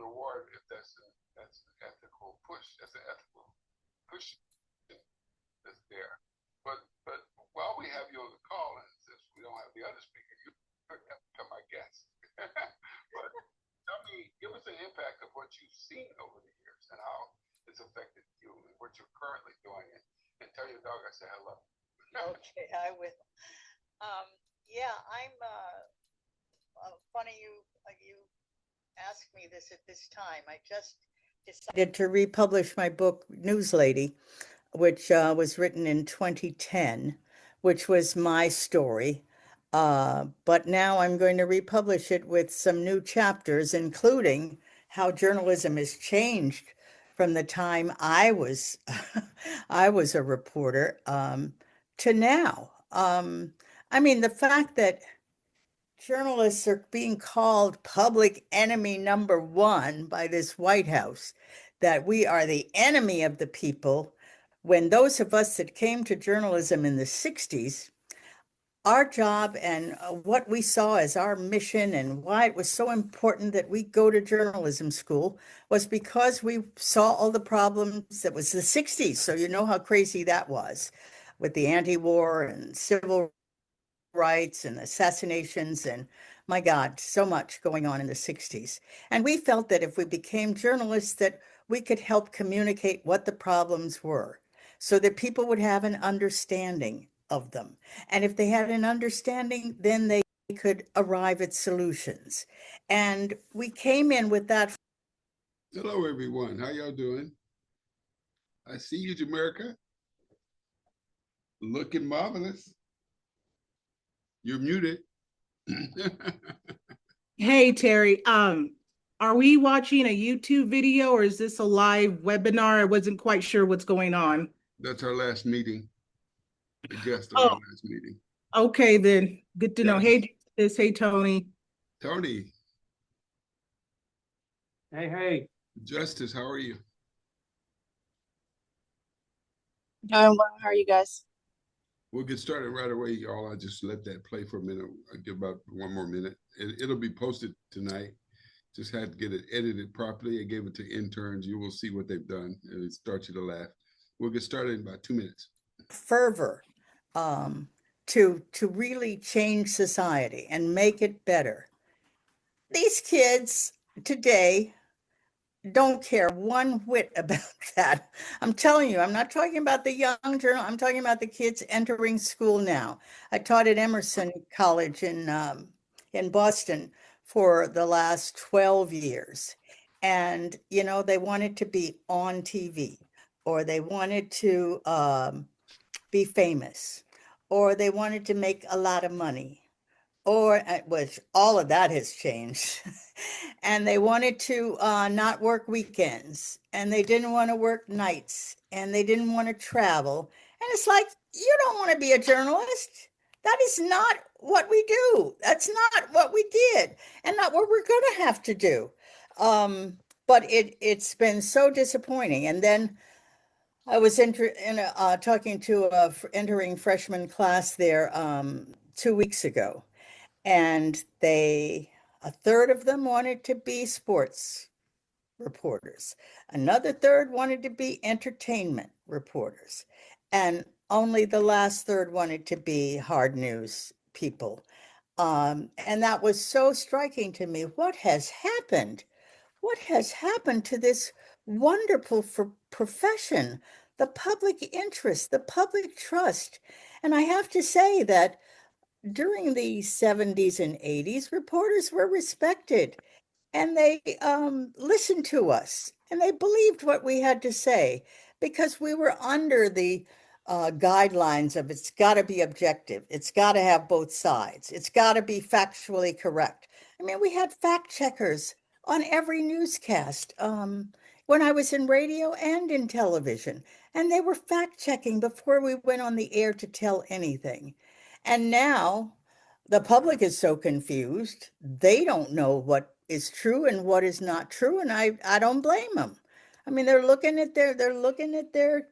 reward if that's an ethical push. That's an ethical push that's there. But while we have you on the call, and since we don't have the other speaker, you have become my guest. But tell me, give us an impact of what you've seen over the years and how it's affected you and what you're currently doing. And tell your dog I say hello. Okay, I will. Yeah, I'm funny you asked me this at this time. I just decided to republish my book, News Lady, which was written in 2010, which was my story. But now I'm going to republish it with some new chapters, including how journalism has changed from the time I was I was a reporter to now. I mean, the fact that journalists are being called public enemy number one by this White House, that we are the enemy of the people, when those of us that came to journalism in the 60s, our job and what we saw as our mission and why it was so important that we go to journalism school was because we saw all the problems. That was the 60s. So you know how crazy that was with the anti-war and civil rights and assassinations and my God, so much going on in the 60s. And we felt that if we became journalists, that we could help communicate what the problems were so that people would have an understanding of them. And if they had an understanding, then they could arrive at solutions. And we came in with that. Hello, everyone. How y'all doing? I see you, Jamaica. Looking marvelous. You're muted. Hey, Terry. Are we watching a YouTube video or is this a live webinar? I wasn't quite sure what's going on. That's our last meeting. The guest on our last meeting. Okay, then. Good to know. Hey, hey, Tony. Tony. Hey. Justice, how are you? Doing well. How are you guys? We'll get started right away, y'all. I'll just let that play for a minute. I'll give about 1 more minute. It'll be posted tonight. Just had to get it edited properly. I gave it to interns. You will see what they've done. It'll start you to laugh. We'll get started in about 2 minutes. Fervor to really change society and make it better. These kids today don't care one whit about that. I'm telling you, I'm not talking about the young journal. I'm talking about the kids entering school now. I taught at Emerson College in Boston for the last 12 years. And, you know, they wanted to be on TV, or they wanted to be famous, or they wanted to make a lot of money, or which all of that has changed. And they wanted to not work weekends, and they didn't want to work nights, and they didn't want to travel. And it's like, you don't want to be a journalist. That is not what we do. That's not what we did, and not what we're going to have to do. But it's been so disappointing. And then I was talking to a entering freshman class there 2 weeks ago, and a third of them wanted to be sports reporters. Another third wanted to be entertainment reporters. And only the last third wanted to be hard news people. And that was so striking to me. What has happened? What has happened to this wonderful profession? The public interest, the public trust. And I have to say that during the 70s and 80s, reporters were respected, and they listened to us, and they believed what we had to say, because we were under the guidelines of it's got to be objective. It's got to have both sides. It's got to be factually correct. I mean, we had fact checkers on every newscast when I was in radio and in television, and they were fact checking before we went on the air to tell anything. And now the public is so confused. They don't know what is true and what is not true. And I don't blame them. I mean, they're looking at their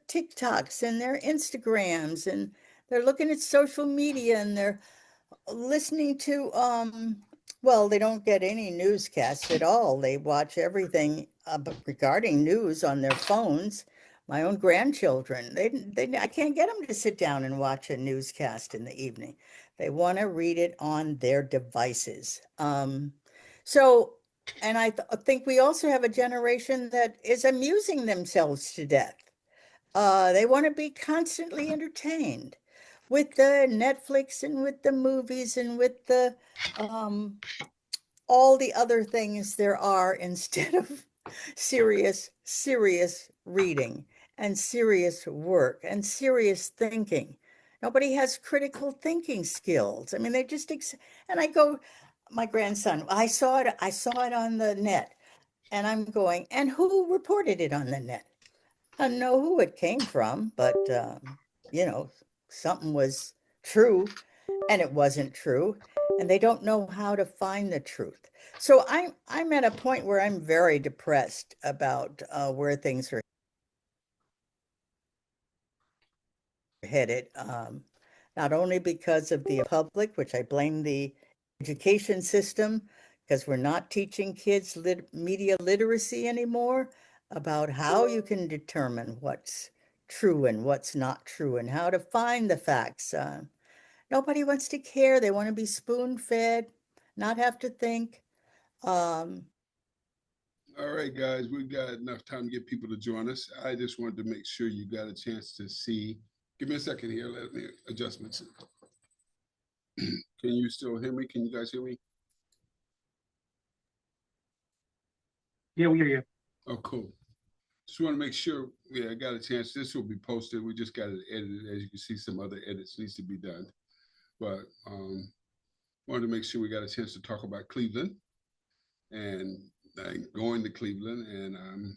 TikToks and their Instagrams, and they're looking at social media, and they're listening to Well, they don't get any newscasts at all. They watch everything regarding news on their phones. My own grandchildren, I can't get them to sit down and watch a newscast in the evening. They want to read it on their devices. So, and think we also have a generation that is amusing themselves to death. They want to be constantly entertained with the Netflix and with the movies and with the um, all the other things there are instead of serious reading and serious work and serious thinking. Nobody has critical thinking skills. I mean, they just, and I go, my grandson, I saw it on the net, and I'm going, and who reported it on the net? I don't know who it came from, but, you know, something was true and it wasn't true, and they don't know how to find the truth. So I'm at a point where I'm very depressed about where things are headed. Not only because of the public, which I blame the education system, because we're not teaching kids media literacy anymore, about how you can determine what's true and what's not true and how to find the facts. Nobody wants to care. They want to be spoon fed, not have to think. Um, All right, guys, we've got enough time to get people to join us. I just wanted to make sure you got a chance to see. Give me a second here. Let me adjustments. Can you still hear me? Can you guys hear me? Yeah, we hear you. Oh, cool. Just want to make sure, yeah, I got a chance. This will be posted. We just got it edited. As you can see, some other edits needs to be done. But wanted to make sure we got a chance to talk about Cleveland and going to Cleveland. And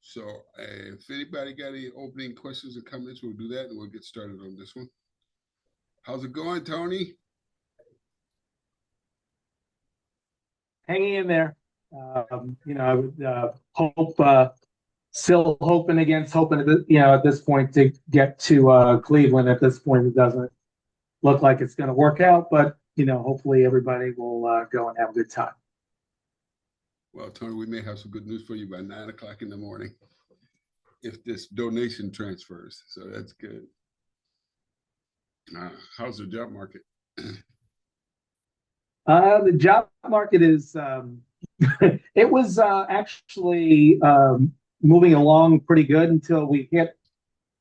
so if anybody got any opening questions or comments, we'll do that and we'll get started on this one. How's it going, Tony? Hanging in there. You know, I would hope, still hoping against hoping, at this point to get to Cleveland. At this point, it doesn't look like it's going to work out, but, hopefully everybody will go and have a good time. Well, Tony, we may have some good news for you by 9 o'clock in the morning if this donation transfers. So that's good. How's the job market? The job market is, it was actually moving along pretty good until we hit,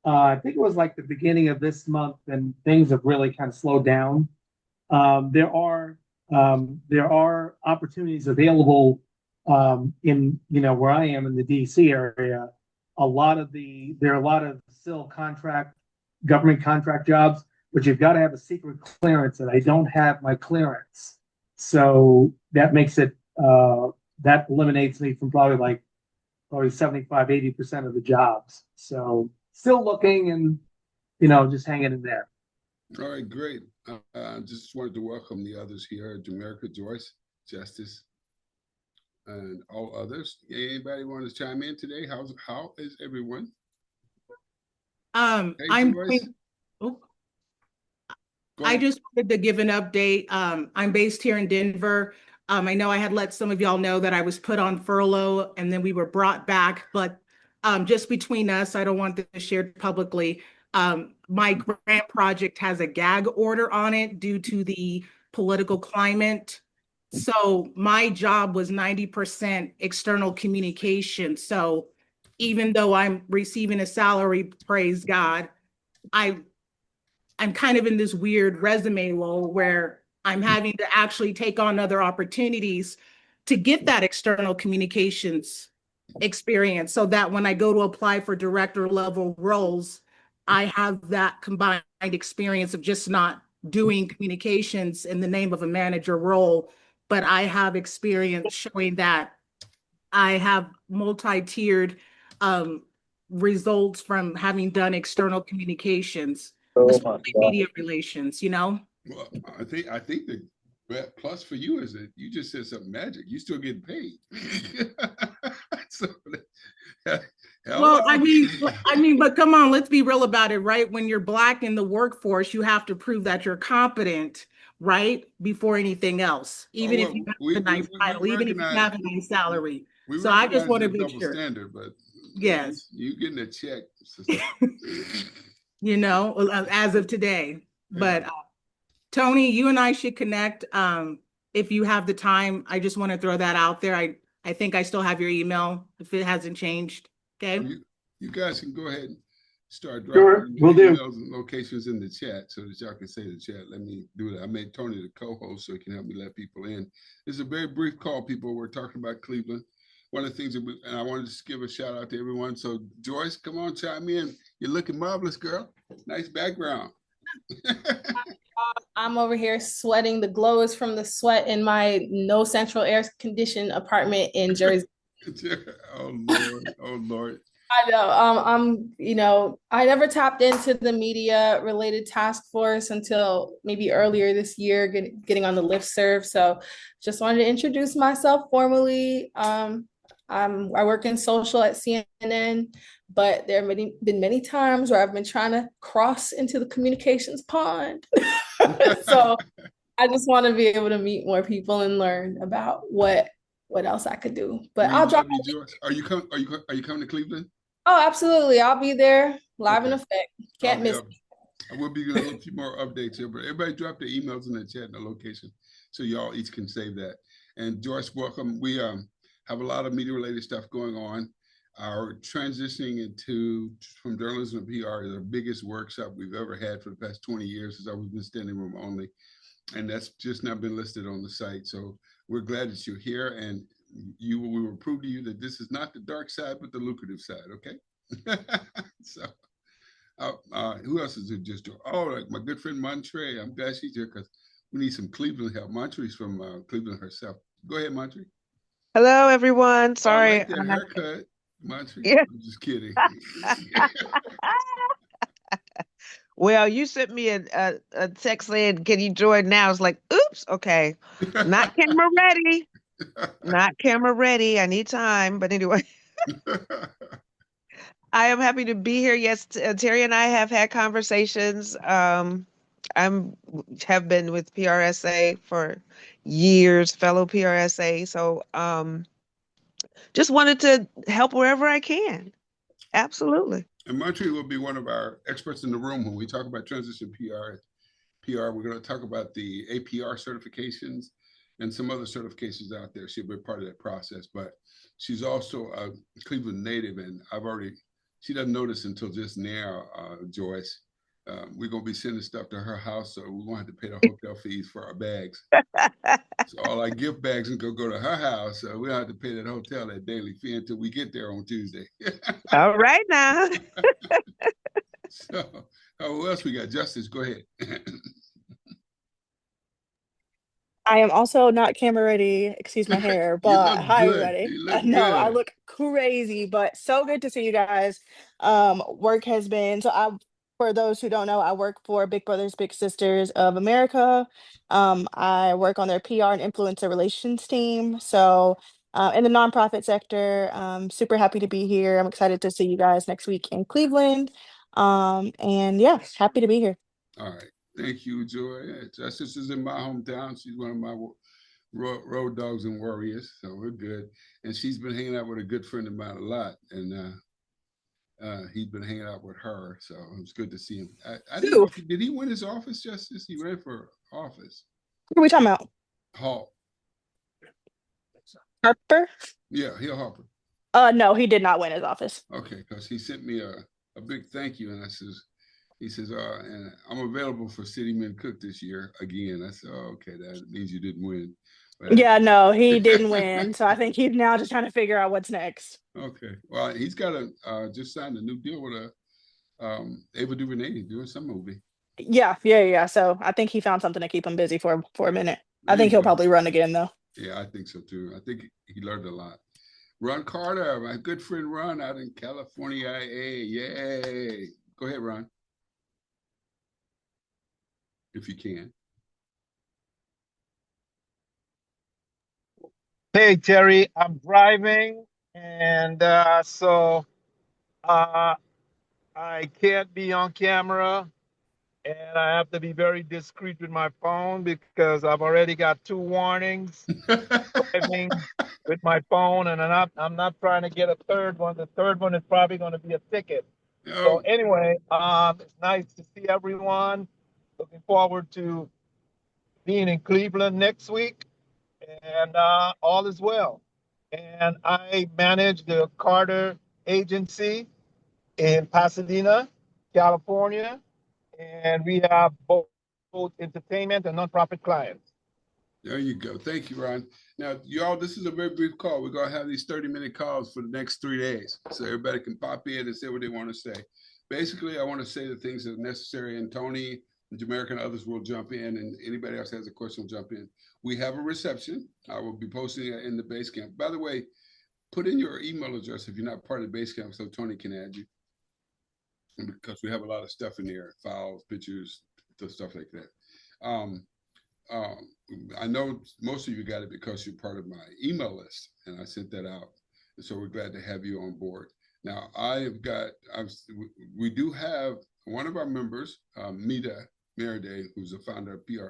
I think it was like the beginning of this month, and things have really kind of slowed down. There are opportunities available in, where I am in the DC area. There are a lot of still government contract jobs, but you've got to have a secret clearance, and I don't have my clearance. So that makes it, that eliminates me from probably 75, 80% of the jobs. So still looking and, just hanging in there. All right, great. Just wanted to welcome the others here, Jamaica, Joyce, Justice, and all others. Anybody want to chime in today? How is everyone? Hey, I just wanted to give an update. I'm based here in Denver. I know I had let some of y'all know that I was put on furlough and then we were brought back, but just between us, I don't want this shared publicly. My grant project has a gag order on it due to the political climate. So my job was 90% external communication. So even though I'm receiving a salary, praise God, I'm kind of in this weird resume role where I'm having to actually take on other opportunities to get that external communications experience so that when I go to apply for director level roles, I have that combined experience of just not doing communications in the name of a manager role, but I have experience showing that I have multi-tiered results from having done external communications, especially media relations, Well, I think the plus for you is that you just said something magic. You still get paid. So, well, I mean, but come on, let's be real about it, right? When you're Black in the workforce, you have to prove that you're competent. right? Before anything else, even if you have a nice title, even if you have a nice salary. So I just want to make double sure. standard, but Yes. you getting a check, sister. You know, as of today. But Tony, you and I should connect. If you have the time, I just want to throw that out there. I think I still have your email if it hasn't changed. Okay. You guys can go ahead and start Sure, dropping will do. emails and locations in the chat so that y'all can say the chat. Let me do that. I made Tony the co-host so he can help me let people in. This is a very brief call, people. We're talking about Cleveland. One of the things and I wanted to just give a shout out to everyone. So Joyce, come on, chime in. You're looking marvelous, girl. Nice background. I'm over here sweating. The glow is from the sweat in my no central air conditioned apartment in Jersey. Oh Lord, oh Lord. I know. I never tapped into the media related task force until maybe earlier this year, getting on the listserv. So just wanted to introduce myself formally. I work in social at CNN, but there have been many times where I've been trying to cross into the communications pond. So I just want to be able to meet more people and learn about what else I could do. But I'll drop. Joyce. Are you coming to Cleveland? Oh, absolutely. I'll be there live in effect. Can't miss. I will be doing a few more updates here, but everybody drop their emails in the chat and the location so y'all each can save that. And Joyce, welcome. We have a lot of media related stuff going on. Our transitioning from journalism to PR is our biggest workshop we've ever had for the past 20 years since we've been standing room only. And that's just not been listed on the site. So we're glad that you're here, and we will prove to you that this is not the dark side, but the lucrative side, okay? So who else is it just? Oh, like my good friend Montre. I'm glad she's here because we need some Cleveland help. Montre's from Cleveland herself. Go ahead, Montre. Hello, everyone. Sorry. I like that haircut, Montre. Yeah. I'm just kidding. Well, you sent me a text saying, "Can you join now?" I was like, "Oops, okay, not camera ready, not camera ready. I need time." But anyway, I am happy to be here. Yes, Terry and I have had conversations. Have been with PRSA for years, fellow PRSA. So just wanted to help wherever I can. Absolutely. And Montre will be one of our experts in the room when we talk about transition PR. We're going to talk about the APR certifications and some other certifications out there. She'll be part of that process, but she's also a Cleveland native, and she doesn't know this until just now, Joyce. We're going to be sending stuff to her house, so we won't have to pay the hotel fees for our bags. So all our gift bags can go to her house. So we don't have to pay that hotel that daily fee until we get there on Tuesday. All right now. So who else we got? Justice, go ahead. I am also not camera ready. Excuse my hair, but hi everybody. No, I look crazy, but so good to see you guys. Work has been for those who don't know, I work for Big Brothers Big Sisters of America. I work on their PR and influencer relations team. So in the nonprofit sector, super happy to be here. I'm excited to see you guys next week in Cleveland. And yeah, happy to be here. All right. Thank you, Joy. Justice is in my hometown. She's one of my road dogs and warriors, so we're good. And she's been hanging out with a good friend of mine a lot, and he's been hanging out with her, so it's good to see him. I didn't know, did he win his office, Justice? He ran for office. What are we talking about? Hall. Harper? Yeah, Hill Harper. No, he did not win his office. Okay, because he sent me a big thank you, and he says, and I'm available for Cityman Cook this year again. I said, oh, okay, that means you didn't win. But yeah, no, he didn't win. So I think he's now just trying to figure out what's next. Okay. Well, he's got just signed a new deal with Ava DuVernay doing some movie. Yeah. So I think he found something to keep him busy for a minute. I think he'll probably run again though. Yeah, I think so too. I think he learned a lot. Ron Carter, my good friend Ron out in California. Yay. Go ahead, Ron. If you can. Hey, Terry, I'm driving, and so I can't be on camera. and I have to be very discreet with my phone because I've already got 2 warnings driving with my phone, and I'm not trying to get a third one. The third one is probably going to be a ticket. So Oh, anyway, it's nice to see everyone. Looking forward to being in Cleveland next week, and all is well. And I manage the Carter Agency in Pasadena, California, and we have both entertainment and nonprofit clients. there you go. Thank you, Ron. Now, y'all, this is a very brief call. We're going to have these 30-minute calls for the next 3 days. So everybody can pop in and say what they want to say. Basically, I want to say the things that are necessary, and Tony and Jamaica and others will jump in, and anybody else has a question will jump in. We have a reception. I will be posting it in the base camp. By the way, put in your email address if you're not part of the base camp so Tony can add you. Because we have a lot of stuff in there, files, pictures, stuff like that. I know most of you got it because you're part of my email list, and I sent that out. And so we're glad to have you on board. Now, we do have one of our members, Mita Meriday, who's the founder of PR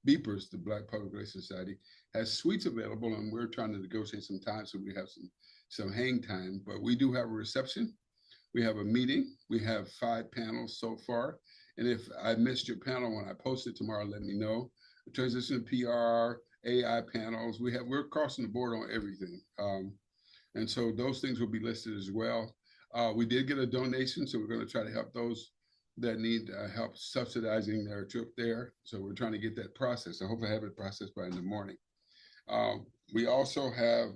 Beepers, the Black Public Relations Society, has suites available, and we're trying to negotiate some time so we have some hang time. But we do have a reception. We have a meeting. We have 5 panels so far. And if I missed your panel when I post it tomorrow, let me know. Transition PR, AI panels. We're crossing the board on everything. And so those things will be listed as well. We did get a donation, so we're going to try to help those that need help subsidizing their trip there. So we're trying to get that processed. I hope I have it processed by in the morning. We also have,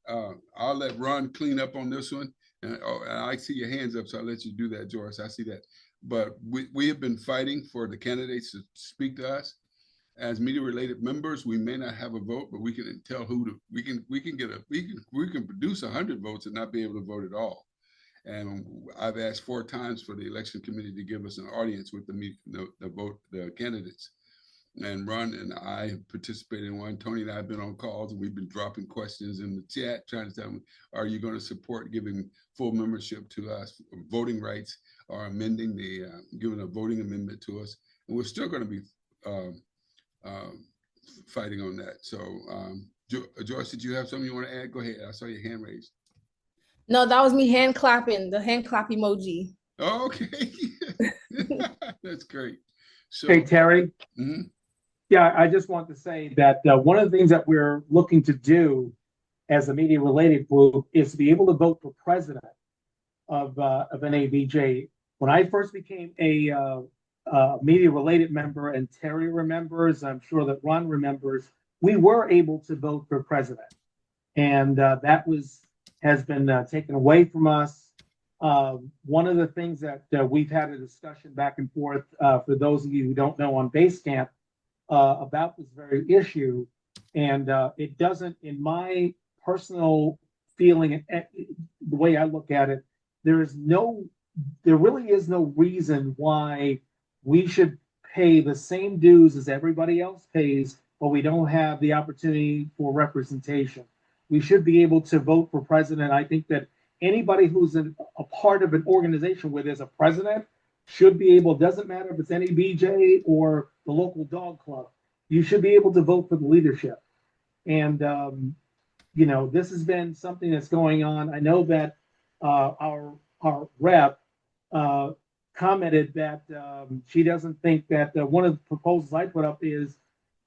I'll let Ron clean up on this one. And I see your hands up, so I'll let you do that, Joyce. I see that. But we have been fighting for the candidates to speak to us. As media-related members, we may not have a vote, but we can tell we can produce 100 votes and not be able to vote at all. And I've asked 4 times for the election committee to give us an audience with the candidates. And Ron and I have participated in one. Tony and I have been on calls, and we've been dropping questions in the chat, trying to tell them, are you going to support giving full membership to us, voting rights, or amending giving a voting amendment to us? And we're still going to be fighting on that. So, Joyce, did you have something you want to add? Go ahead. I saw your hand raised. No, that was me hand clapping, the hand clap emoji. Oh, okay. That's great. So, Hey, Terry. Yeah, I just want to say that one of the things that we're looking to do as a media related group is to be able to vote for president of NABJ. When I first became a media related member, and Terry remembers, I'm sure that Ron remembers, we were able to vote for president. And that has been taken away from us. One of the things that we've had a discussion back and forth, for those of you who don't know, on Basecamp, about this very issue, and it doesn't, in my personal feeling, the way I look at it, there really is no reason why we should pay the same dues as everybody else pays, but we don't have the opportunity for representation. We should be able to vote for president. I think that anybody who's a part of an organization where there's a president should be able, doesn't matter if it's NABJ or the local dog club, you should be able to vote for the leadership. And, this has been something that's going on. I know that our rep commented that she doesn't think that one of the proposals I put up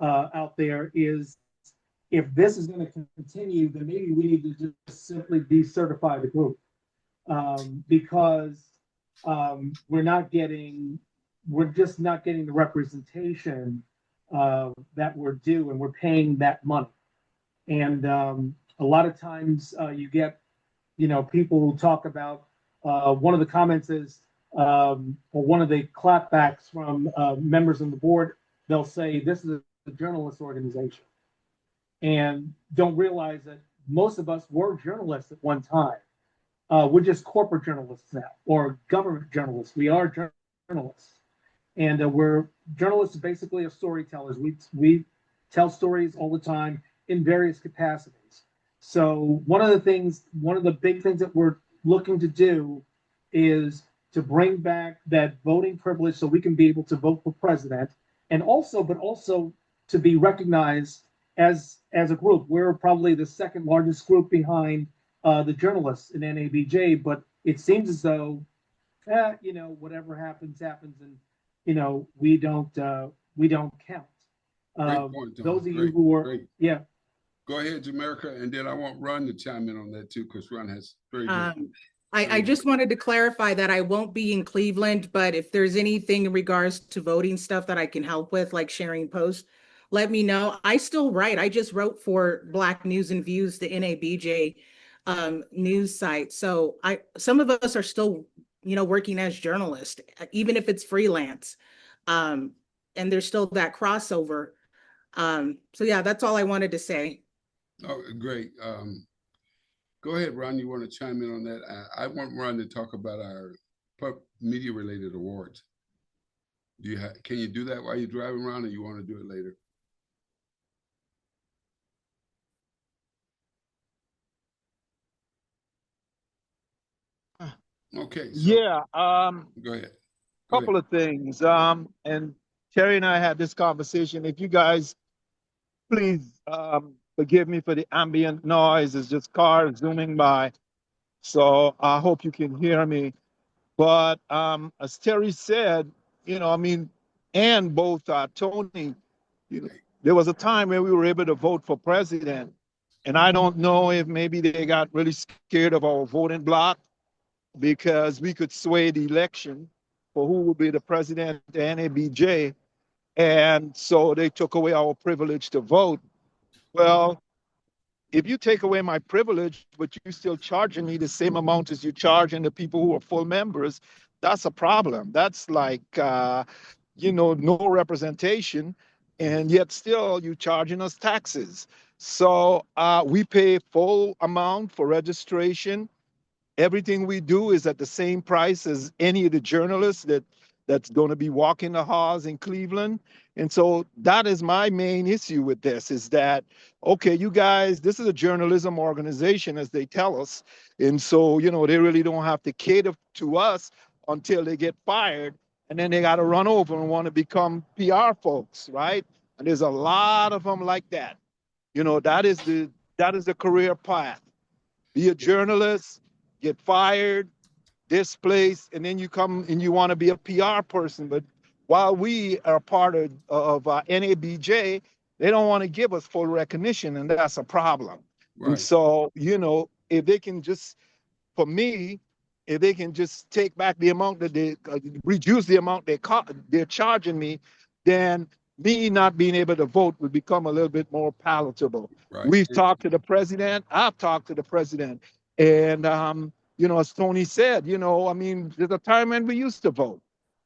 out there is, if this is going to continue, then maybe we need to just simply decertify the group, because we're just not getting the representation that we're due, and we're paying that money. And a lot of times you get, people who talk about, one of the comments is, or one of the clapbacks from members of the board, they'll say, this is a journalist organization, and don't realize that most of us were journalists at one time. We're just corporate journalists now, or government journalists. We are journalists. And journalists basically are storytellers. We tell stories all the time in various capacities. So one of the big things that we're looking to do is to bring back that voting privilege so we can be able to vote for president, and also to be recognized as a group. We're probably the second largest group behind the journalists in NABJ, but it seems as though whatever happens, and we don't count. Great point, Tom. Those of you who are great. Yeah. Go ahead, Jamaica, and then I want Ron to chime in on that too, because Ron has very good. I just wanted to clarify that I won't be in Cleveland, but if there's anything in regards to voting stuff that I can help with, like sharing posts, let me know. I still write. I just wrote for Black News and Views, the NABJ news site. So some of us are still, working as journalists, even if it's freelance. And there's still that crossover. So yeah, that's all I wanted to say. Oh, great. Go ahead, Ron. You want to chime in on that? I want Ron to talk about our media-related awards. Can you do that while you're driving around, or you want to do it later? Okay. So, Yeah. Go ahead. Couple of things. And Terry and I had this conversation. If you guys please forgive me for the ambient noise. It's just cars zooming by. So I hope you can hear me. But as Terry said, and both Tony, there was a time when we were able to vote for president. And I don't know if maybe they got really scared of our voting bloc because we could sway the election for who would be the president of the NABJ. And so they took away our privilege to vote. Well, if you take away my privilege, but you're still charging me the same amount as you're charging the people who are full members, that's a problem. That's like, no representation, and yet still you're charging us taxes. So we pay full amount for registration. Everything we do is at the same price as any of the journalists that's going to be walking the halls in Cleveland. And so that is my main issue with this, is that, okay, you guys, this is a journalism organization, as they tell us. And so, they really don't have to cater to us until they get fired. And then they got to run over and want to become PR folks, right? And there's a lot of them like that. That is the career path. Be a journalist, get fired, displaced, and then you come and you want to be a PR person. But while we are part of NABJ, they don't want to give us full recognition, and that's a problem. Right. And so, if they can just, for me, if they can just take back the amount that they reduce the amount they're charging me, then me not being able to vote would become a little bit more palatable. Right. We've talked to the president. I've talked to the president. And, as Tony said, there's a time when we used to vote.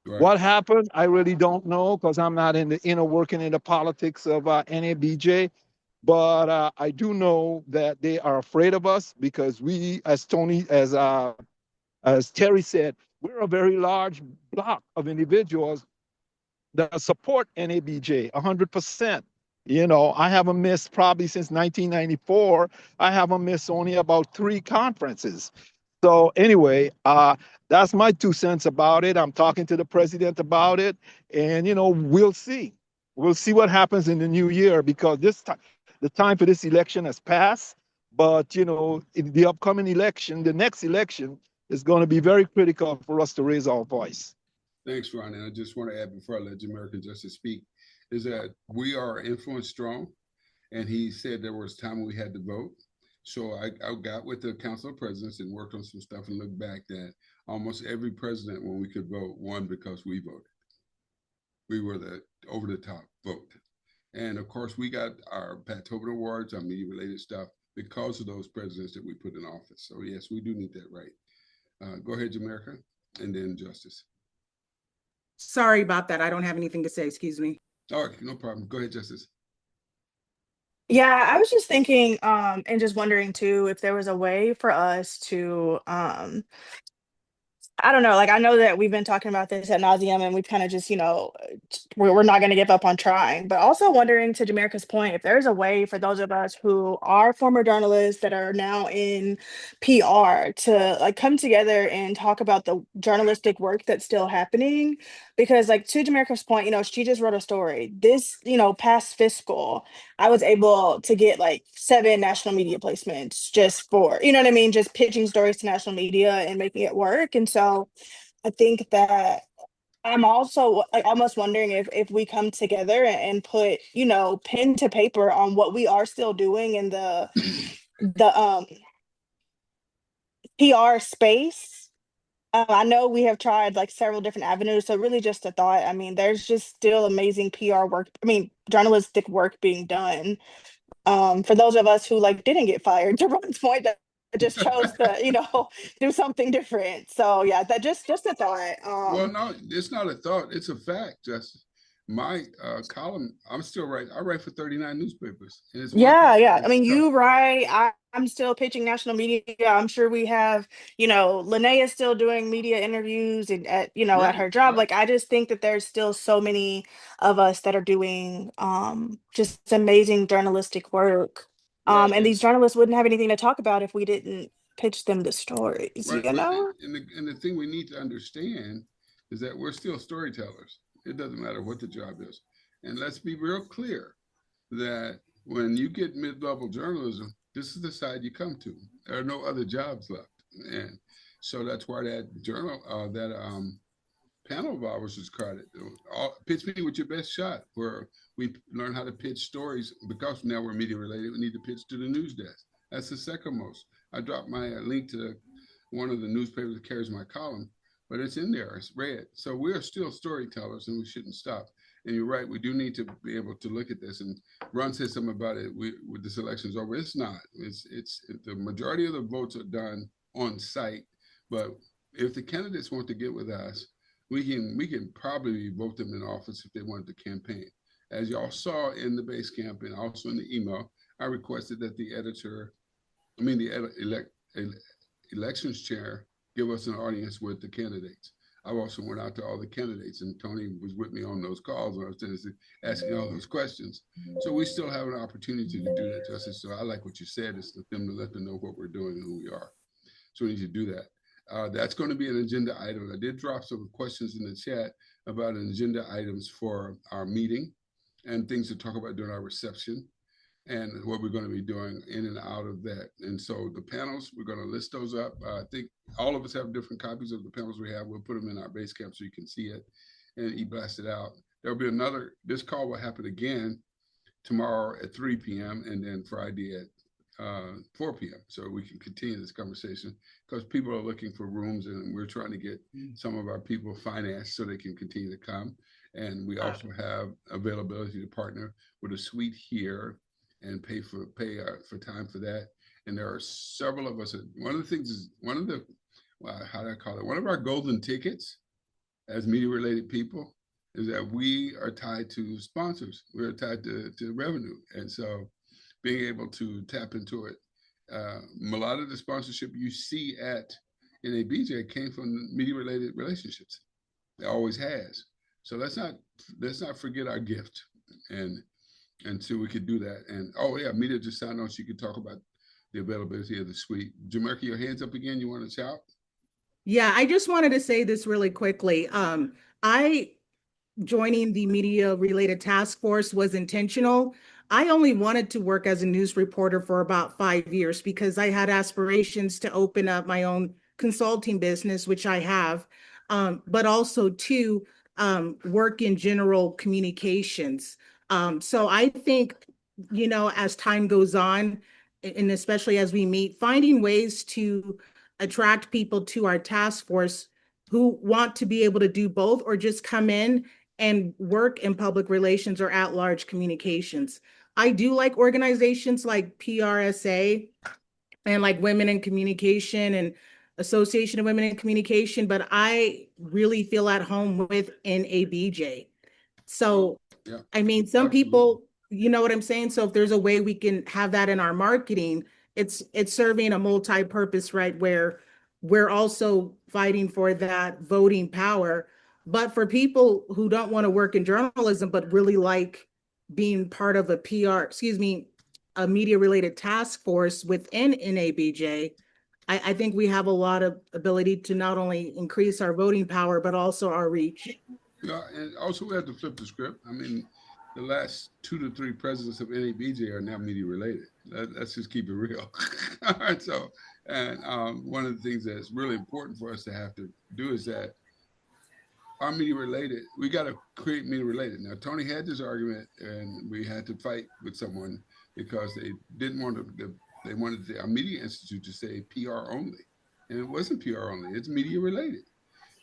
Right. What happened? I really don't know, because I'm not in the inner working in the politics of NABJ. But I do know that they are afraid of us because we, as Terry said, we're a very large block of individuals that support NABJ 100%. I haven't missed, probably since 1994, I haven't missed only about 3 conferences. So anyway, that's my 2 cents about it. I'm talking to the president about it, and we'll see. We'll see what happens in the new year, because the time for this election has passed. But in the upcoming election, the next election is going to be very critical for us to raise our voice. Thanks, Ron. And I just want to add, before I let American Justice speak, is that we are influence strong. And he said there was time we had to vote. So I got with the Council of Presidents and worked on some stuff and looked back that almost every president, when we could vote, won because we voted. We were the over-the-top vote. And of course, we got our Pat Tobin Awards, our media-related stuff, because of those presidents that we put in office. So yes, we do need that right. Go ahead, Jamaica, and then Justice. Sorry about that. I don't have anything to say. Excuse me. All right, no problem. Go ahead, Justice. Yeah, I was just thinking, and just wondering too, if there was a way for us to, I don't know. Like, I know that we've been talking about this at nauseum and we've kind of just, we're not going to give up on trying. But also wondering, to Jamaica's point, if there's a way for those of us who are former journalists that are now in PR to like come together and talk about the journalistic work that's still happening. Because, like, to Jamaica's point, she just wrote a story. This, past fiscal, I was able to get like 7 national media placements just for, you know what I mean? Just pitching stories to national media and making it work. And so I think that I'm also like almost wondering if we come together and put, pen to paper on what we are still doing in the PR space. I know we have tried like several different avenues. So really just a thought. I mean, there's just still amazing PR work. I mean, journalistic work being done. For those of us who like didn't get fired, to Ron's point, that just chose to, do something different. So yeah, that just a thought. Well, no, it's not a thought. It's a fact, Justice. My column, I'm still writing. I write for 39 newspapers. And it's Yeah. I mean, you right. I'm still pitching national media. I'm sure we have, Linnea is still doing media interviews and at her job. Like, I just think that there's still so many of us that are doing just amazing journalistic work. And these journalists wouldn't have anything to talk about if we didn't pitch them the stories, Right, and the thing we need to understand is that we're still storytellers. It doesn't matter what the job is. And let's be real clear that when you get mid-level journalism, this is the side you come to. There are no other jobs left. And so that's why that panel of ours is crowded. Pitch me with your best shot, where we learn how to pitch stories. Because now we're media related, we need to pitch to the news desk. That's the second most. I dropped my link to one of the newspapers that carries my column, but it's in there, it's read. So we're still storytellers and we shouldn't stop. And you're right, we do need to be able to look at this. And Ron said something about it with this election's over. It's not. It's the majority of the votes are done on site. But if the candidates want to get with us, we can probably vote them in office if they wanted to campaign. As y'all saw in the base camp and also in the email, I requested that the elections chair give us an audience with the candidates. I also went out to all the candidates, and Tony was with me on those calls when I was asking all those questions. So we still have an opportunity to do that, Justice. So I like what you said, is for them to let them know what we're doing and who we are. So we need to do that. That's going to be an agenda item. I did drop some questions in the chat about an agenda items for our meeting and things to talk about during our reception, and what we're going to be doing in and out of that. And so the panels, we're going to list those up. I think all of us have different copies of the panels we have. We'll put them in our base camp so you can see it and e-blast it out. There'll be this call will happen again tomorrow at 3 p.m. and then Friday at 4 p.m. So we can continue this conversation, because people are looking for rooms and we're trying to get some of our people financed so they can continue to come. And we also have availability to partner with a suite here and pay for time for that. And there are several of us. One of the things is one of our golden tickets as media related people is that we are tied to sponsors. We're tied to revenue. And so being able to tap into it, a lot of the sponsorship you see at NABJ came from media related relationships. It always has. So let's not forget our gift. And so we could do that. And Media just signed on. She could talk about the availability of the suite. Jamaica, your hands up again. You want to shout? Yeah, I just wanted to say this really quickly. I joining the media related task force was intentional. I only wanted to work as a news reporter for about 5 years because I had aspirations to open up my own consulting business, which I have, but also to work in general communications. So I think, as time goes on, and especially as we meet, finding ways to attract people to our task force who want to be able to do both, or just come in and work in public relations or at-large communications. I do like organizations like PRSA and like Women in Communication and Association of Women in Communication, but I really feel at home with NABJ. So, yeah. I mean, some people, you know what I'm saying? So if there's a way we can have that in our marketing, it's serving a multi-purpose, right? Where we're also fighting for that voting power. But for people who don't want to work in journalism, but really like being part of a a media related task force within NABJ, I think we have a lot of ability to not only increase our voting power, but also our reach. Yeah, and also we have to flip the script. I mean, the last 2 to 3 presidents of NABJ are now media related. Let's just keep it real. All right, so, and one of the things that's really important for us to have to do is that our media related, we got to create media related. Now, Tony had this argument, and we had to fight with someone because they didn't want to, they wanted our media institute to say PR only. And it wasn't PR only, it's media related.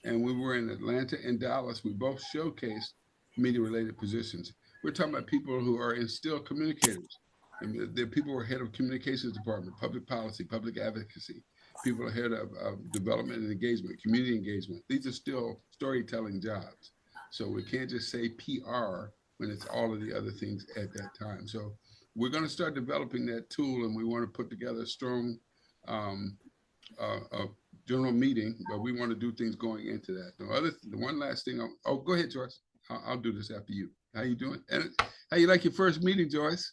And we were in Atlanta and Dallas. We both showcased media-related positions. We're talking about people who are still communicators. And the people who are head of communications department, public policy, public advocacy. People are head of development and engagement, community engagement. These are still storytelling jobs. So we can't just say PR when it's all of the other things at that time. So we're going to start developing that tool, and we want to put together a strong general meeting, but we want to do things going into that. The one last thing, go ahead, Joyce. I'll do this after you. How you doing? And how you like your first meeting, Joyce?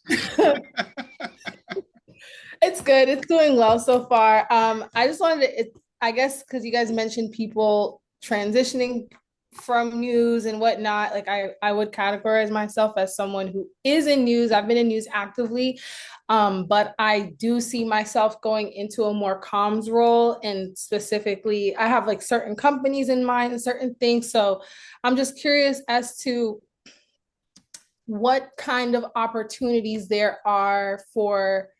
It's good. It's doing well so far. I just wanted to, I guess, because you guys mentioned people transitioning from news and whatnot, like I would categorize myself as someone who is in news. I've been in news actively, but I do see myself going into a more comms role. And specifically, I have like certain companies in mind and certain things. So I'm just curious as to what kind of opportunities there are for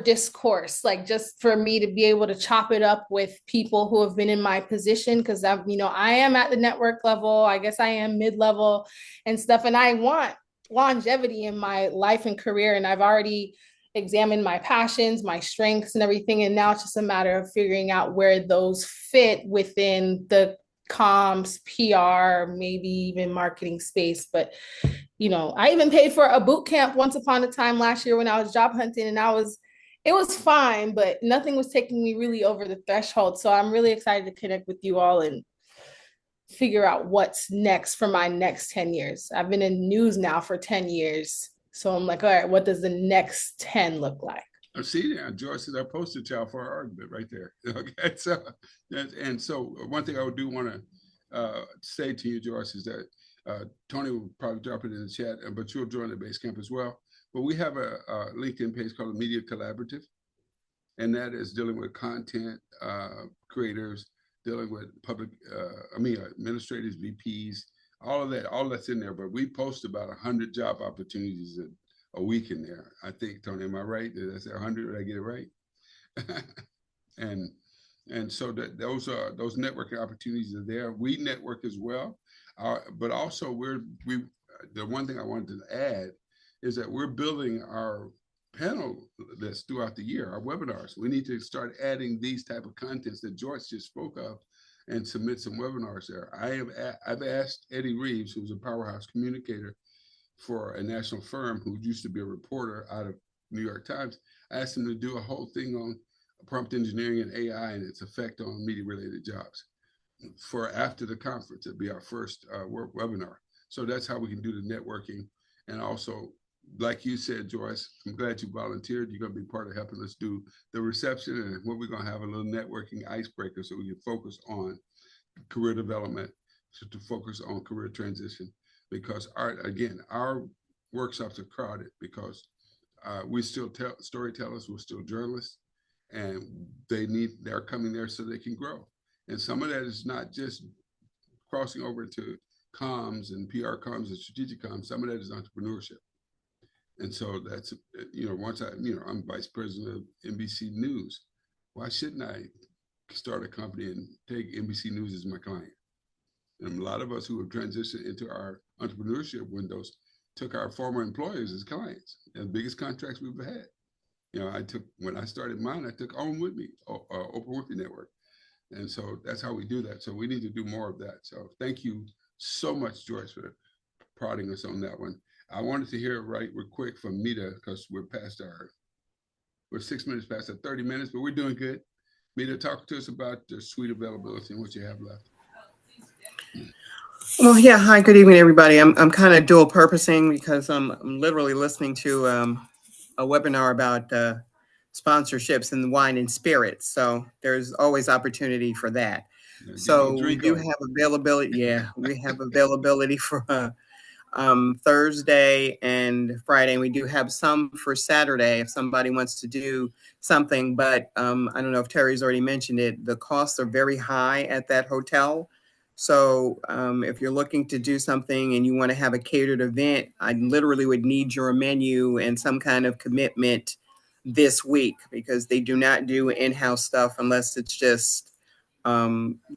discourse, like just for me to be able to chop it up with people who have been in my position, because I am at the network level, I guess I am mid-level and stuff, and I want longevity in my life and career, and I've already examined my passions, my strengths and everything, and now it's just a matter of figuring out where those fit within the comms, PR, maybe even marketing space. But I even paid for a boot camp once upon a time last year when I was job hunting, and it was fine, but nothing was taking me really over the threshold. So I'm really excited to connect with you all and figure out what's next for my next 10 years. I've been in news now for 10 years. So I'm like, all right, what does the next 10 look like? I see that. Joyce is our poster child for our argument right there. Okay, so, and so one thing I do want to say to you, Joyce, is that Tony will probably drop it in the chat, but you'll join the base camp as well. But we have a LinkedIn page called the Media Collaborative, and that is dealing with content creators, dealing with administrators, VPs, all of that, all that's in there. But we post about 100 job opportunities a week in there. I think, Tony, am I right? Did I say 100? Did I get it right? and so those networking opportunities are there. We network as well, but also the one thing I wanted to add is that we're building our panel list throughout the year, our webinars. We need to start adding these type of contents that Joyce just spoke of and submit some webinars there. I've asked Eddie Reeves, who's a powerhouse communicator for a national firm who used to be a reporter out of New York Times. I asked him to do a whole thing on prompt engineering and AI and its effect on media-related jobs for after the conference. It'd be our first webinar. So that's how we can do the networking. And also, like you said, Joyce, I'm glad you volunteered. You're going to be part of helping us do the reception, and what we're going to have a little networking icebreaker so we can focus on career development, to focus on career transition. Because our workshops are crowded because we still storytellers, we're still journalists, and they're coming there so they can grow. And some of that is not just crossing over to comms and PR comms and strategic comms. Some of that is entrepreneurship. And so that's, once I'm vice president of NBC News, why shouldn't I start a company and take NBC News as my client? And a lot of us who have transitioned into our entrepreneurship windows took our former employers as clients, and the biggest contracts we've ever had. When I started mine, I took On With Me, Oprah Winfrey Network. And so that's how we do that. So we need to do more of that. So thank you so much, Joyce, for prodding us on that one. I wanted to hear real quick from Mita, because we're 6 minutes past our 30 minutes, but we're doing good. Mita, talk to us about the suite availability and what you have left. Well, yeah. Hi, good evening, everybody. I'm kind of dual purposing because I'm literally listening to a webinar about sponsorships in wine and spirits. So there's always opportunity for that. So we do have availability. Yeah, we have availability for Thursday and Friday. And we do have some for Saturday if somebody wants to do something. But I don't know if Terry's already mentioned it. The costs are very high at that hotel. So if you're looking to do something and you want to have a catered event, I literally would need your menu and some kind of commitment this week because they do not do in-house stuff unless it's just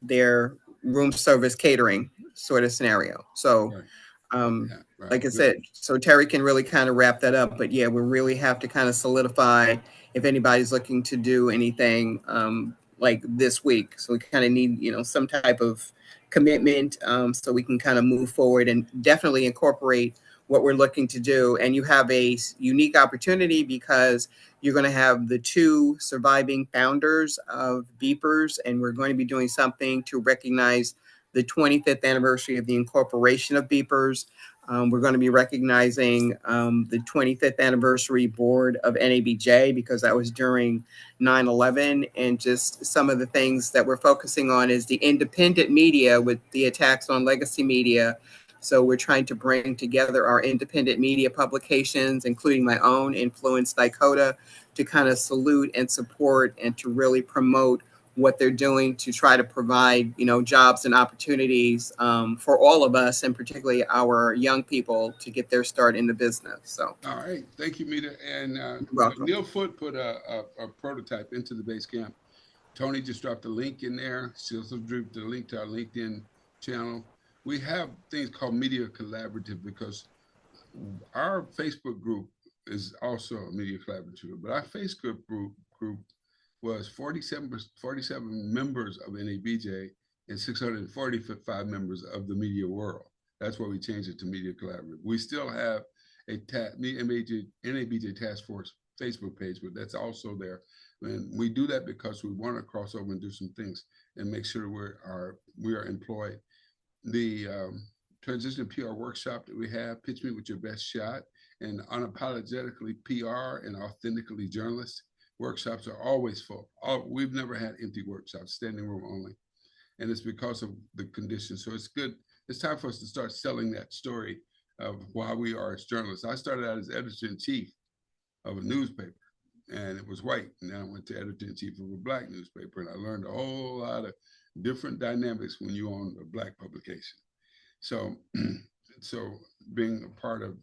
their room service catering sort of scenario. So like I said, so Terry can really kind of wrap that up. But yeah, we really have to kind of solidify if anybody's looking to do anything like this week. So we kind of need, some type of commitment so we can kind of move forward and definitely incorporate what we're looking to do. And you have a unique opportunity because you're going to have the two surviving founders of Beepers, and we're going to be doing something to recognize the 25th anniversary of the incorporation of Beepers. We're going to be recognizing the 25th anniversary board of NABJ because that was during 9/11, and just some of the things that we're focusing on is the independent media with the attacks on legacy media. So we're trying to bring together our independent media publications, including my own, Influence Dakota, to kind of salute and support and to really promote what they're doing to try to provide, jobs and opportunities for all of us, and particularly our young people to get their start in the business. So, all right, thank you, Mita. And welcome. Neil Foote put a prototype into the base camp. Tony just dropped a link in there. She also dropped the link to our LinkedIn channel. We have things called Media Collaborative because our Facebook group is also a media collaborative, but our Facebook group was 47 members of NABJ and 645 members of the media world. That's why we changed it to Media Collaborative. We still have a NABJ Taskforce Facebook page, but that's also there. And we do that because we want to cross over and do some things and make sure we are employed. The transition PR workshop that we have, Pitch Me With Your Best Shot, and unapologetically PR and authentically journalist workshops are always full. We've never had empty workshops, standing room only. And it's because of the conditions. So it's good. It's time for us to start selling that story of why we are as journalists. I started out as editor-in-chief of a newspaper, and it was white. And then I went to editor-in-chief of a Black newspaper, and I learned a whole lot of different dynamics when you own a Black publication. So being a part of,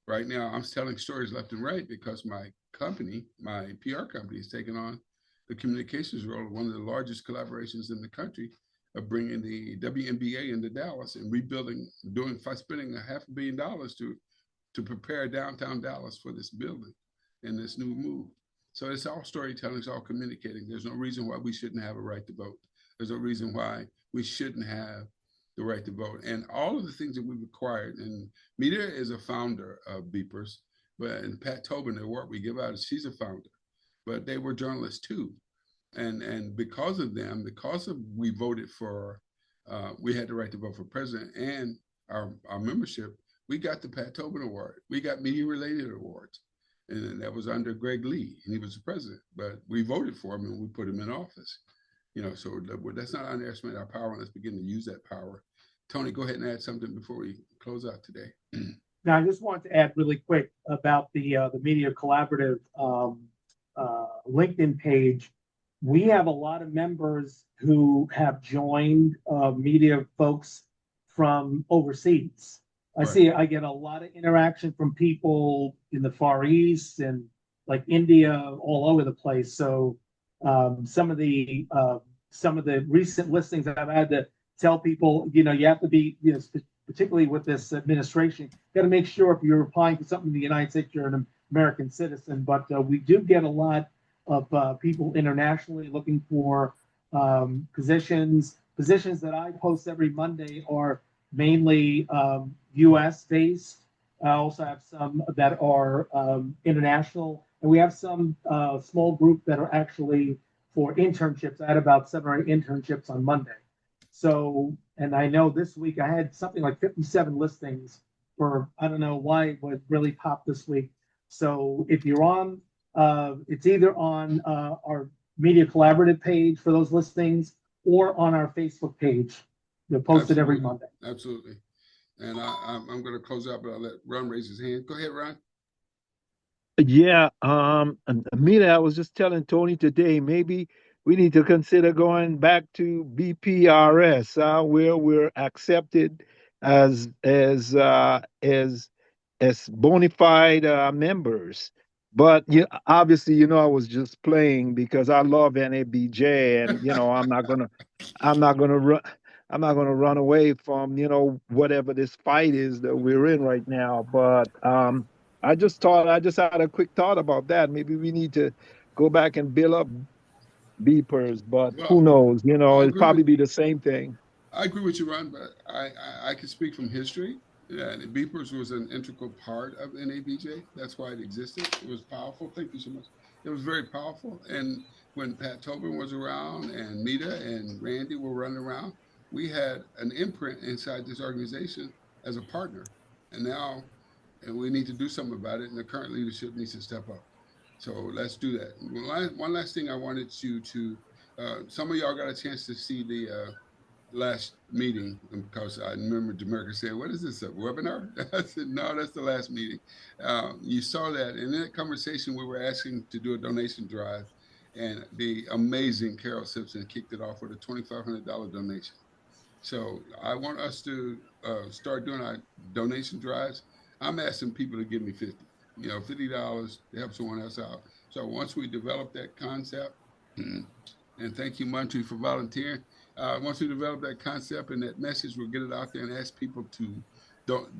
right now, I'm telling stories left and right because my company, my PR company, is taking on the communications role of one of the largest collaborations in the country of bringing the WNBA into Dallas and rebuilding, spending $500 million to prepare downtown Dallas for this building and this new move. So it's all storytelling, it's all communicating. There's no reason why we shouldn't have a right to vote. There's no reason why we shouldn't have the right to vote. And all of the things that we've acquired, and Mita is a founder of Beepers, and Pat Tobin, the award we give out, she's a founder, but they were journalists too. And because of them, we voted for, we had the right to vote for president and our membership, we got the Pat Tobin Award. We got media related awards. And that was under Greg Lee, and he was the president, but we voted for him and we put him in office. So that's not underestimate our power, and let's begin to use that power. Tony, go ahead and add something before we close out today. Now, I just wanted to add really quick about the Media Collaborative LinkedIn page. We have a lot of members who have joined media folks from overseas. I get a lot of interaction from people in the Far East and like India, all over the place. So some of the recent listings I've had to tell people, you have to be, particularly with this administration, you got to make sure if you're applying for something in the United States, you're an American citizen. But we do get a lot of people internationally looking for positions. Positions that I post every Monday are mainly U.S. based. I also have some that are international, and we have some small group that are actually for internships. I had about 7 or 8 internships on Monday. So, and I know this week I had something like 57 listings for, I don't know why it would really pop this week. So if you're on, it's either on our Media Collaborative page for those listings or on our Facebook page. They're posted every Monday. Absolutely. And I'm going to close out, but I'll let Ron raise his hand. Go ahead, Ron. Yeah, Amita, I was just telling Tony today, maybe we need to consider going back to BPRS, where we're accepted as bona fide members. But obviously, I was just playing because I love NABJ, and I'm not gonna run away from whatever this fight is that we're in right now. But I just had a quick thought about that. Maybe we need to go back and build up beepers, but who knows? It'd probably be the same thing. I agree with you, Ron, but I can speak from history. Yeah, and beepers was an integral part of NABJ. That's why it existed. It was powerful. Thank you so much. It was very powerful. And when Pat Tobin was around and Mita and Randy were running around, we had an imprint inside this organization as a partner. And now we need to do something about it. And the current leadership needs to step up. So let's do that. One last thing I wanted you to, some of y'all got a chance to see the last meeting, because I remember Jamaica said, "What is this, a webinar?" I said, "No, that's the last meeting." You saw that. In that conversation, we were asking to do a donation drive, and the amazing Carol Simpson kicked it off with a $2,500 donation. So I want us to start doing our donation drives. I'm asking people to give me $50, $50 to help someone else out. So once we develop that concept, and thank you, Monty, for volunteering. Once we develop that concept and that message, we'll get it out there and ask people to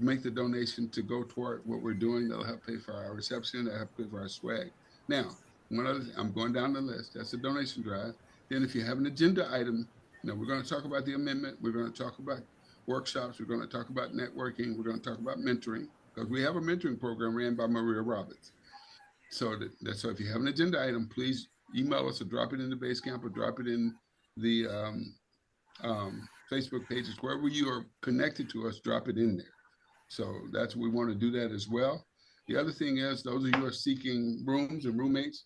make the donation to go toward what we're doing. That'll help pay for our reception. That'll help pay for our swag. Now, I'm going down the list. That's a donation drive. Then if you have an agenda item, we're going to talk about the amendment. We're going to talk about workshops. We're going to talk about networking. We're going to talk about mentoring, because we have a mentoring program ran by Maria Roberts. So so if you have an agenda item, please email us or drop it in the Basecamp or drop it in the Facebook pages, wherever you are connected to us, drop it in there. So we want to do that as well. The other thing is, those of you who are seeking rooms and roommates,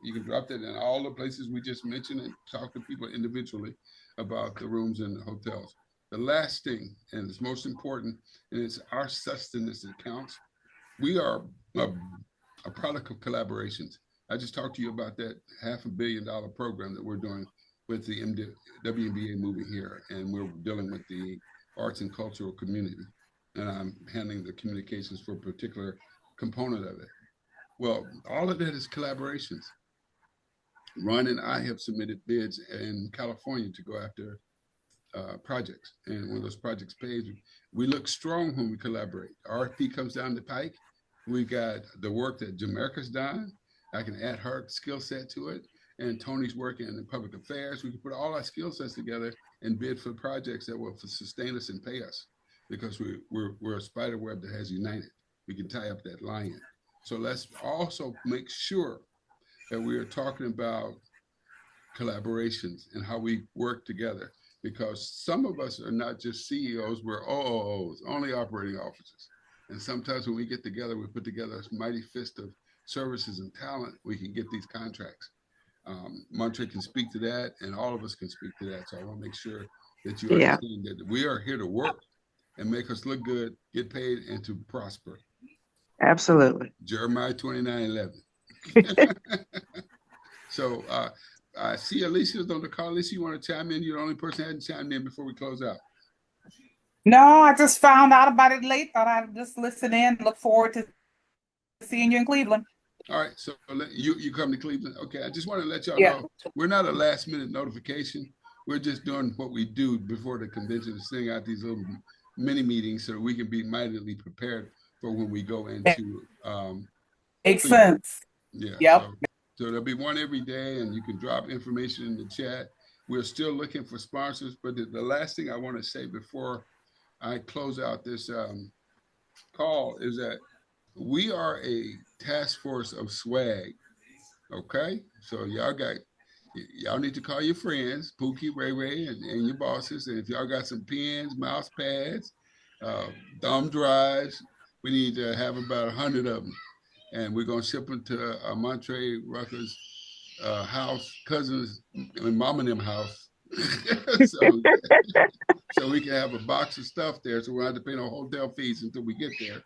you can drop that in all the places we just mentioned and talk to people individually about the rooms and the hotels. The last thing, and it's most important, and it's our sustenance that counts. We are a product of collaborations. I just talked to you about that $500 million program that we're doing with the WNBA moving here, and we're dealing with the arts and cultural community, and I'm handling the communications for a particular component of it. Well, all of that is collaborations. Ron and I have submitted bids in California to go after projects, and when those projects pays, we look strong when we collaborate. RFP comes down the pike. We got the work that Jamaica's done. I can add her skill set to it, and Tony's working in public affairs. We can put all our skill sets together and bid for projects that will sustain us and pay us, because we're a spider web that has united. We can tie up that lion. So let's also make sure that we are talking about collaborations and how we work together, because some of us are not just CEOs, we're OOOs, only operating officers. And sometimes when we get together, we put together a mighty fist of services and talent, we can get these contracts. Montre can speak to that, and all of us can speak to that. So I want to make sure that you understand that we are here to work and make us look good, get paid, and to prosper. Absolutely. Jeremiah 29:11. So I see Alicia's on the call. Alicia, you want to chime in? You're the only person who hadn't chimed in before we close out. No, I just found out about it late. Thought I'd just listen in. Look forward to seeing you in Cleveland. All right, so you come to Cleveland. Okay, I just want to let y'all know we're not a last minute notification. We're just doing what we do before the convention, sending out these little mini meetings so we can be mightily prepared for when we go into Makes sense. Yeah. Yep. So there'll be one every day, and you can drop information in the chat. We're still looking for sponsors, but the last thing I want to say before I close out this call is that we are a task force of swag. Okay, so y'all got y'all need to call your friends, Pookie, Ray Ray, and your bosses. And if y'all got some pens, mouse pads, thumb drives, we need to have about 100 of them. And we're going to ship them to Montre Rucker's house, cousins, and mom and them house. so, so we can have a box of stuff there, so we don't have to pay no hotel fees until we get there.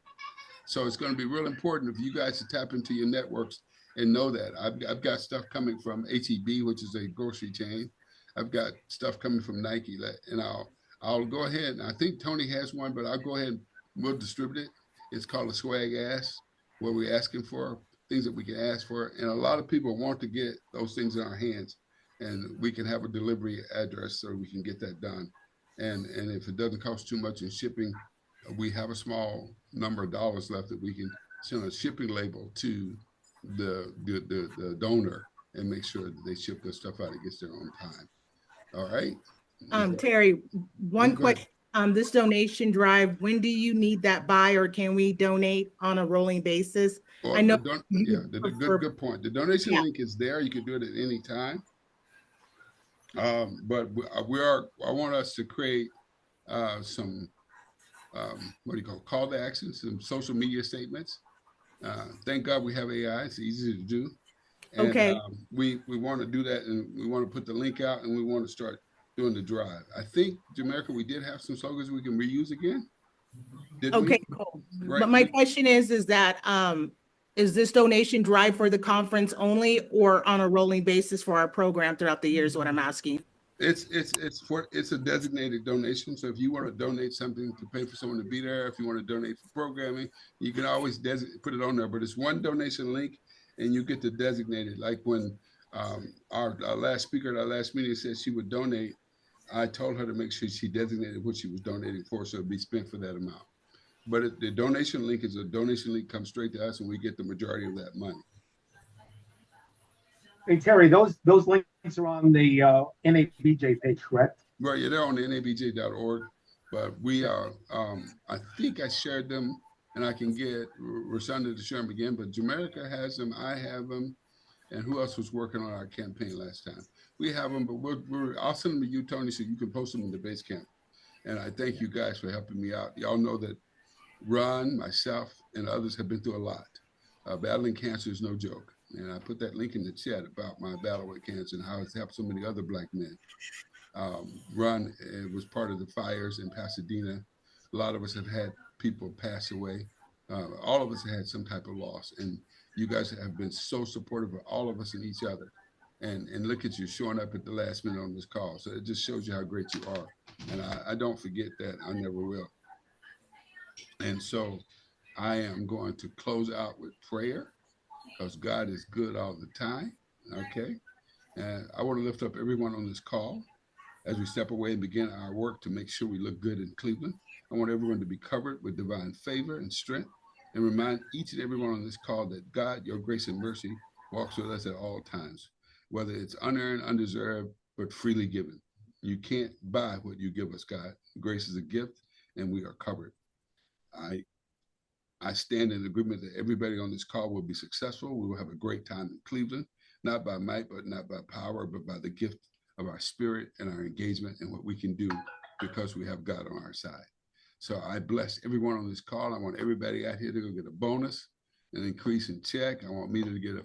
So it's going to be real important if you guys to tap into your networks and know that. I've got stuff coming from HEB, which is a grocery chain. I've got stuff coming from Nike, and I'll go ahead. And I think Tony has one, but I'll go ahead and we'll distribute it. It's called a swag ask, where we're asking for things that we can ask for. And a lot of people want to get those things in our hands, and we can have a delivery address so we can get that done. And if it doesn't cost too much in shipping, we have a small number of dollars left that we can send a shipping label to the donor and make sure that they ship their stuff out. It gets there on time. All right. Terry, one question. This donation drive, when do you need that by, or can we donate on a rolling basis? Well, I know. Good point. The donation link is there. You can do it at any time. But I want us to create some call to action, some social media statements. Thank God we have AI. It's easy to do. And okay. We want to do that, and we want to put the link out, and we want to start doing the drive. I think, Jamaica, we did have some slogans we can reuse again. Okay, cool. Right. But my question is that is this donation drive for the conference only, or on a rolling basis for our program throughout the year is what I'm asking? It's a designated donation. So if you want to donate something to pay for someone to be there, if you want to donate for programming, you can always put it on there. But it's one donation link, and you get to designate it. Like when our last speaker at our last meeting said she would donate, I told her to make sure she designated what she was donating for, so it'd be spent for that amount. But the donation link is a donation link, comes straight to us, and we get the majority of that money. Hey, Terry, those links are on the NABJ page, correct? Right, yeah, they're on the NABJ.org. But we are, I think I shared them, and I can get Rashonda to share them again. But Jamaica has them, I have them, and who else was working on our campaign last time? We have them, but I'll send them to you, Tony, so you can post them in the base camp. And I thank you guys for helping me out. Y'all know that Ron, myself, and others have been through a lot. Battling cancer is no joke. And I put that link in the chat about my battle with cancer and how it's helped so many other Black men. Ron was part of the fires in Pasadena. A lot of us have had people pass away. All of us have had some type of loss. And you guys have been so supportive of all of us and each other. And look at you showing up at the last minute on this call. So it just shows you how great you are. And I don't forget that. I never will. And so I am going to close out with prayer, because God is good all the time. Okay. And I want to lift up everyone on this call as we step away and begin our work to make sure we look good in Cleveland. I want everyone to be covered with divine favor and strength, and remind each and everyone on this call that God, your grace and mercy, walks with us at all times, whether it's unearned, undeserved, but freely given. You can't buy what you give us, God. Grace is a gift, and we are covered. I stand in agreement that everybody on this call will be successful. We will have a great time in Cleveland, not by might, but not by power, but by the gift of our spirit and our engagement and what we can do because we have God on our side. So I bless everyone on this call. I want everybody out here to go get a bonus, an increase in check. I want Mita to get a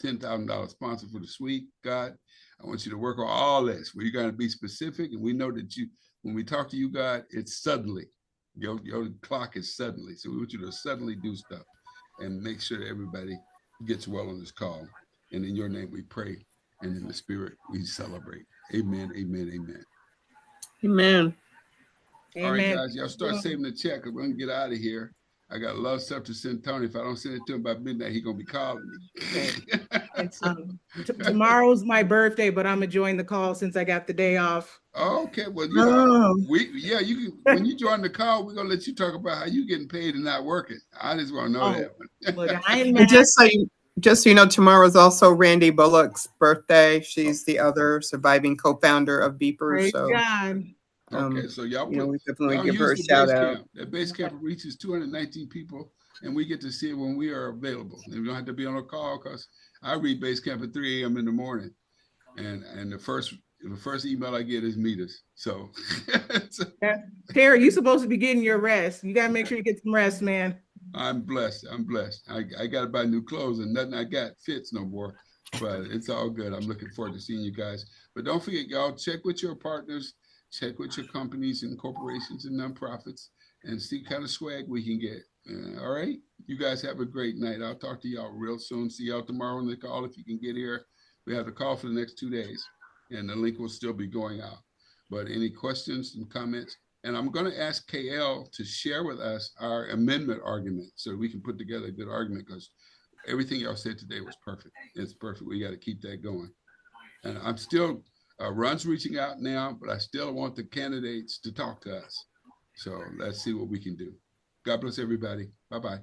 $10,000 sponsor for the suite. God, I want you to work on all this. We're going to be specific, and we know that when we talk to you, God, it's suddenly. Your clock is suddenly. So we want you to suddenly do stuff and make sure that everybody gets well on this call. And in your name we pray, and in the spirit we celebrate. Amen, amen, amen. Amen. All right, guys, y'all start saving the check, because we're going to get out of here. I got a lot of stuff to send Tony. If I don't send it to him by midnight, he's going to be calling me. Tomorrow's my birthday, but I'm going to join the call since I got the day off. Okay, well, you know, you can, when you join the call, we're going to let you talk about how you getting paid and not working. I just want to know that one. Look, I'm just so you know, tomorrow is also Randy Bullock's birthday. She's the other surviving co-founder of Beepers. So God. Okay, so y'all we definitely give her a the shout base out. camp. That base camp reaches 219 people, and we get to see it when we are available. And we don't have to be on a call, because I read base camp at 3 a.m. in the morning. And the first email I get is meet us. So Yeah. Terry, you're supposed to be getting your rest. You gotta make sure you get some rest, man. I'm blessed. I'm blessed. I got to buy new clothes and nothing I got fits no more, but it's all good. I'm looking forward to seeing you guys. But don't forget, y'all, check with your partners, check with your companies and corporations and nonprofits, and see kind of swag we can get. All right. You guys have a great night. I'll talk to y'all real soon. See y'all tomorrow on the call if you can get here. We have the call for the next 2 days, and the link will still be going out. But any questions and comments? And I'm going to ask KL to share with us our amendment argument so we can put together a good argument, because everything y'all said today was perfect. It's perfect. We got to keep that going. And I'm still, Ron's reaching out now, but I still want the candidates to talk to us. So let's see what we can do. God bless everybody. Bye-bye.